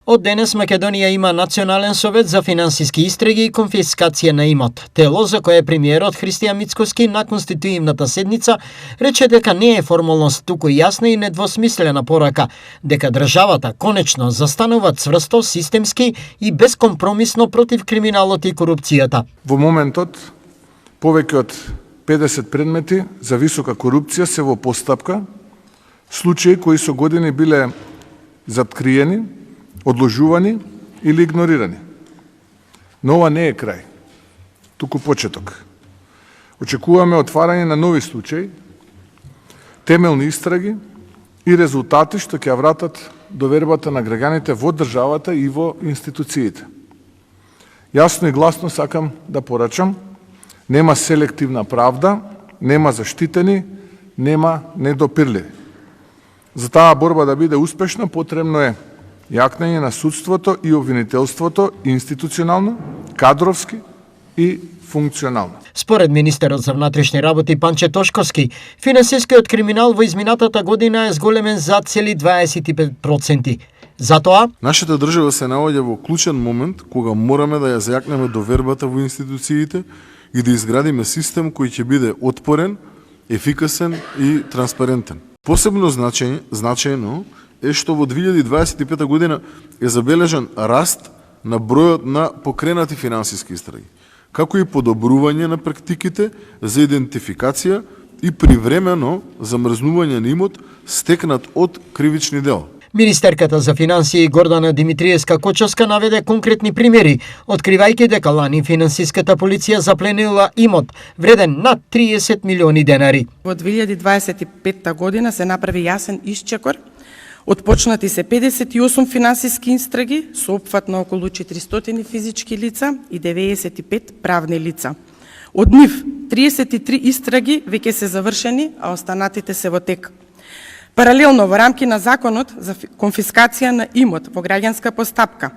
Од денес Македонија има Национален совет за финансиски истраги и конфискација на имот. Тело за кое премиерот Христијан Мицкоски на конституивната седница рече дека не е формалност, туку јасна и недвосмислена порака дека државата конечно застанува цврсто, системски и безкомпромисно против криминалот и корупцијата. Во моментот повеќе од 50 предмети за висока корупција се во постапка, случаи кои со години биле заткриени, одложувани или игнорирани. Но ова не е крај, туку почеток. Очекуваме отварање на нови случаи, темелни истраги и резултати што ќе вратат довербата на граѓаните во државата и во институциите. Јасно и гласно сакам да порачам, нема селективна правда, нема заштитени, нема недопирливи. За таа борба да биде успешна, потребно е јакнење на судството и обвинителството институционално, кадровски и функционално. Според министерот за внатрешни работи Панче Тошковски, финансискиот криминал во изминатата година е зголемен за цели 25%. Затоа нашата држава се наоѓа во клучен момент кога мораме да ја зајакнеме довербата во институциите и да изградиме систем кој ќе биде отпорен, ефикасен и транспарентен. Посебно значајно е што во 2025 година е забележан раст на бројот на покренати финансиски истраги, како и подобрување на практиките за идентификација и привремено замрзнување на имот стекнат од кривични дела. Министерката за финансии Гордана Димитриевска-Кочовска наведе конкретни примери, откривајќи дека лани финансиската полиција запленила имот вреден над 30 милиони денари. Во 2025 година се направи јасен исчекор. Отпочнати се 58 финансиски истраги со опфат на околу 400 физички лица и 95 правни лица. Од нив 33 истраги веќе се завршени, а останатите се во тек. Паралелно во рамки на законот за конфискација на имот во граѓанска постапка,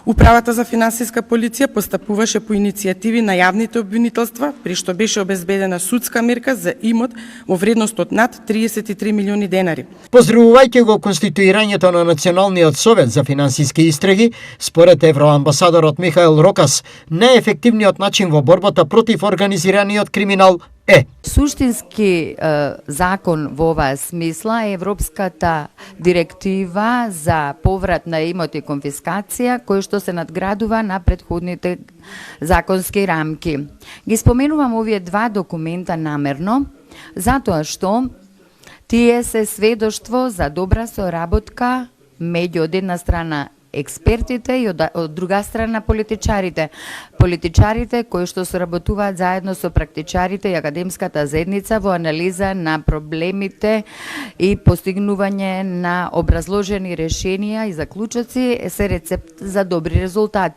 Управата за финансиска полиција постапуваше по иницијативи на јавните обвинителства, при што беше обезбедена судска мерка за имот во вредност од над 33 милиони денари. Поздравувајќи го конституирањето на Националниот совет за финансиски истраги, според евроамбасадорот Михаил Рокас, најефективниот начин во борбата против организираниот криминал е. Суштински закон во оваа смисла е Европската директива за поврат на имот и конфискација, кој што се надградува на претходните законски рамки. Ги споменувам овие два документа намерно, затоа што тие се сведоштво за добра соработка меѓу од една страна експертите и од друга страна политичарите. Политичарите кои што соработуваат заедно со практичарите и академската заедница во анализа на проблемите и постигнување на образложени решенија и заклучоци се рецепт за добри резултати.